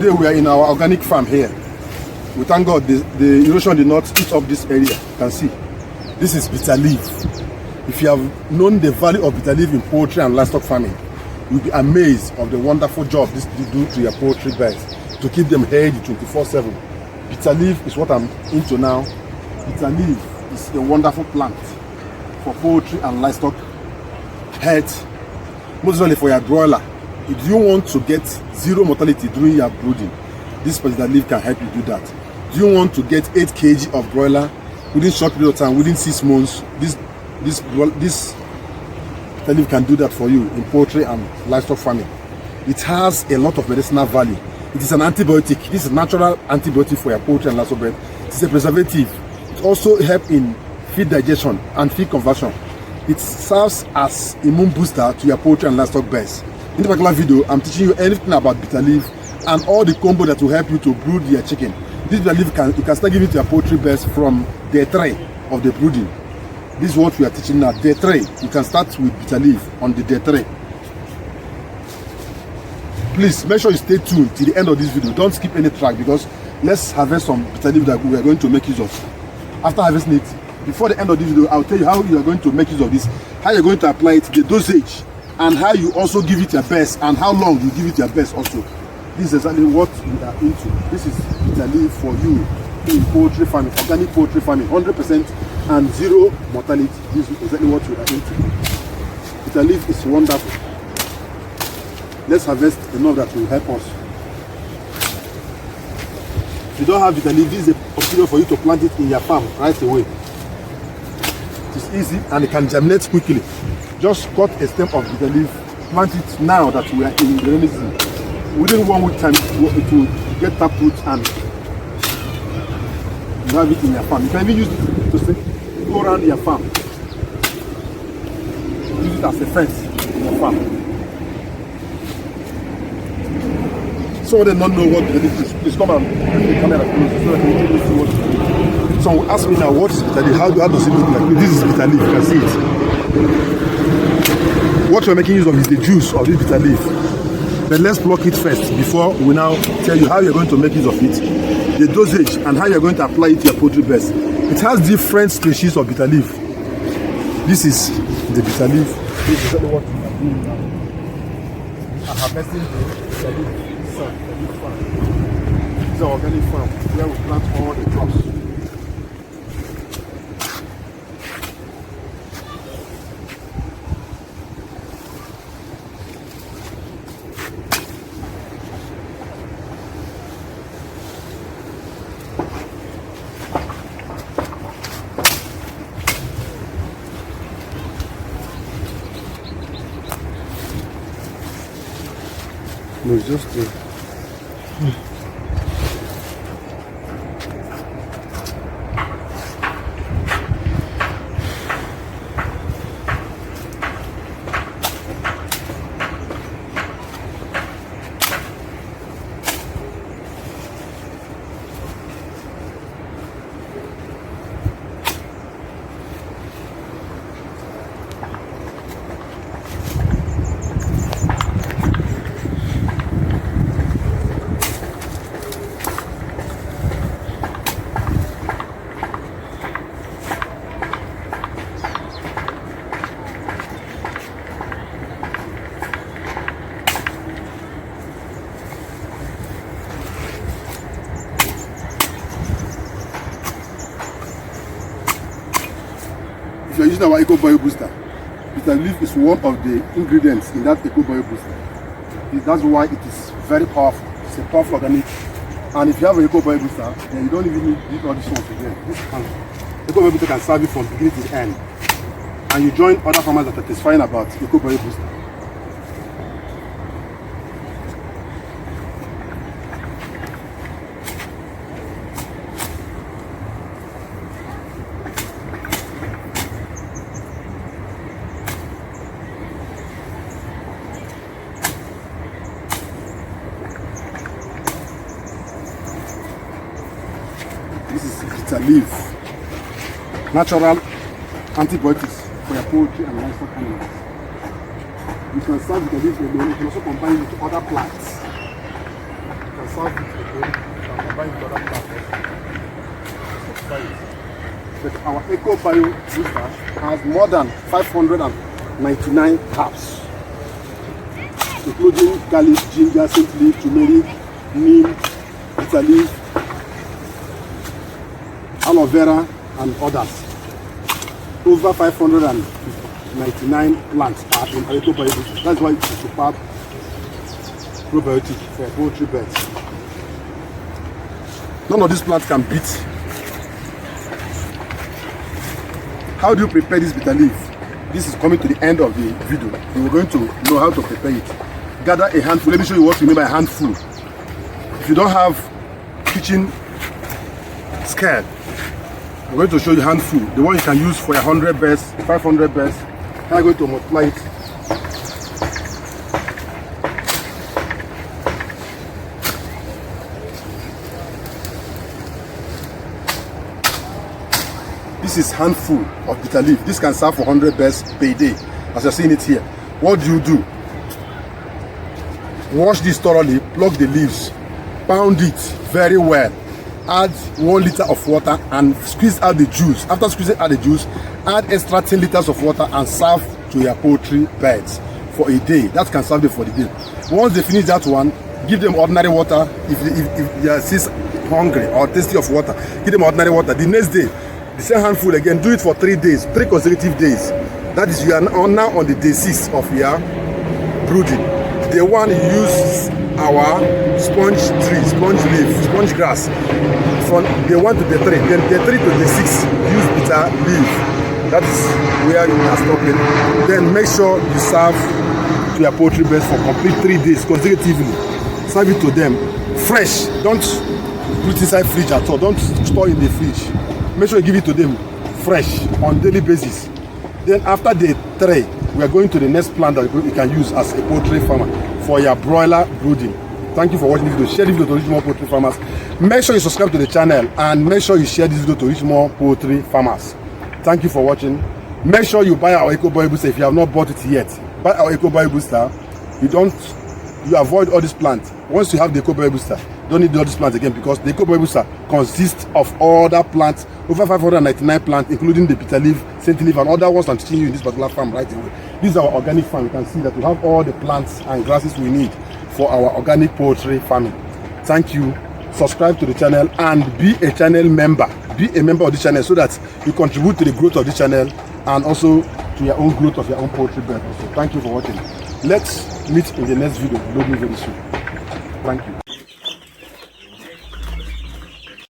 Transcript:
Today we are in our organic farm here. We thank God the erosion did not eat up this area. You can see. This is bitter leaf. If you have known the value of bitter leaf in poultry and livestock farming, you'll be amazed of the wonderful job this do to your poultry birds to keep them healthy 24/7. Bitter leaf is what I'm into now. Bitter leaf is a wonderful plant for poultry and livestock health, mostly for your broiler. If you want to get zero mortality during your brooding, this bitter leaf can help you do that. Do you want to get 8 kg of broiler within short period of time, within 6 months? This bitter leaf can do that for you in poultry and livestock farming. It has a lot of medicinal value. It is an antibiotic. This is a natural antibiotic for your poultry and livestock birds. It is a preservative. It also helps in feed digestion and feed conversion. It serves as immune booster to your poultry and livestock birds. In this particular video, I'm teaching you anything about bitter leaf and all the combo that will help you to brood your chicken. This bitter leaf you can start giving to your poultry birds from day 3 of the brooding. This is what we are teaching now. Day 3, you can start with bitter leaf on the day 3. Please make sure you stay tuned till the end of this video. Don't skip any track, because let's harvest some bitter leaf that we are going to make use of. After harvesting it, before the end of this video, I'll tell you how you are going to make use of this, how you're going to apply it, the dosage, and how you also give it your best, and how long you give it your best also. This is exactly what we are into. This is bitter leaf for you in poultry farming, organic poultry farming, 100% and zero mortality. This is exactly what we are into. Bitter leaf is wonderful. Let's harvest enough that will help us. If you don't have bitter leaf, this is a opportunity for you to plant it in your farm right away. It is easy and it can germinate quickly. Just cut a stem of bitter leaf, plant it now that we are in the rainy season. Within 1 week time, it will get taproot and you have it in your farm. You can even use it to go around your farm. Use it as a fence in your farm. Some of them don't know what bitter leaf is. Please come and bring the camera close so that you can see what it is. Some will ask me now, what is bitter leaf? How does it look like? This is bitter leaf, you can see it. What we're making use of is the juice of this bitter leaf. But let's pluck it first before we now tell you how you're going to make use of it, the dosage, and how you're going to apply it to your poultry birds. It has different species of bitter leaf. This is the bitter leaf. This is exactly what we are doing now. We are harvesting the bitter leaf. This is our organic farm where we plant all the crops. No, it's just if you are using our Eco Bio Booster, bitter leaf is one of the ingredients in that Eco Bio Booster. That's why it is very powerful. It's a powerful organic. And if you have an Eco Bio Booster, then you don't even need all these ones again. Eco Bio Booster can serve you from beginning to the end. And you join other farmers that are testifying about Eco Bio Booster. This is bitter leaf, natural antibiotics for your poultry and livestock animals. You can serve bitter leaf alone. You can also combine it with other plants. You can serve it again. You can combine it with other plants also. But our Eco Bio Booster has more than 599 herbs, including garlic, ginger, scent leaf, turmeric, neem, bitter leaf, aloe vera, and others. Over 599 plants are in our Eco Bio Booster. That's why it's a superb probiotic for poultry birds. None of these plants can beat. How do you prepare this bitter leaf? This is coming to the end of the video. We're going to know how to prepare it. Gather a handful. Let me show you what we mean by a handful. If you don't have kitchen scale, I'm going to show you a handful. The one you can use for 100 birds, 500 birds. I'm going to multiply it. This is handful of bitter leaf. This can serve for 100 birds per day, as you're seeing it here. What do? Wash this thoroughly, pluck the leaves, pound it very well, add 1 liter of water and squeeze out the juice. After squeezing out the juice, add extra 10 liters of water and serve to your poultry birds for a day. That can serve them for the day. Once they finish that one, give them ordinary water. If they are still hungry or thirsty of water, give them ordinary water. The next day, the same handful again. Do it for 3 days, 3 consecutive days. That is, you are now on the day 6 of your brooding. Day 1, you use our sponge leaf, sponge grass. From day 1 to day 3, then day 3 to day 6, use bitter leaf. That is where you are stopping. Then make sure you serve to your poultry birds for complete 3 days consecutively. Serve it to them fresh. Don't put it inside fridge at all. Don't store in the fridge. Make sure you give it to them fresh on daily basis. Then after day 3, we are going to the next plant that you can use as a poultry farmer for your broiler brooding. Thank you for watching this video. Share this video to reach more poultry farmers. Make sure you subscribe to the channel and make sure you share this video to reach more poultry farmers. Thank you for watching. Make sure you buy our Eco Bio Booster if you have not bought it yet. Buy our Eco Bio Booster. You avoid all these plants. Once you have the Eco Bio Booster, don't need all these plants again, because the Eco Bio Booster consists of other plants, over 599 plants, including the bitter leaf, scent leaf, and other ones I'm teaching you in this particular farm right away. This is our organic farm. You can see that we have all the plants and grasses we need for our organic poultry farming. Thank you. Subscribe to the channel and be a channel member. Be a member of the channel so that you contribute to the growth of the channel and also to your own growth of your own poultry bird. So thank you for watching. Let's meet in the next video. Load me very soon. Thank you.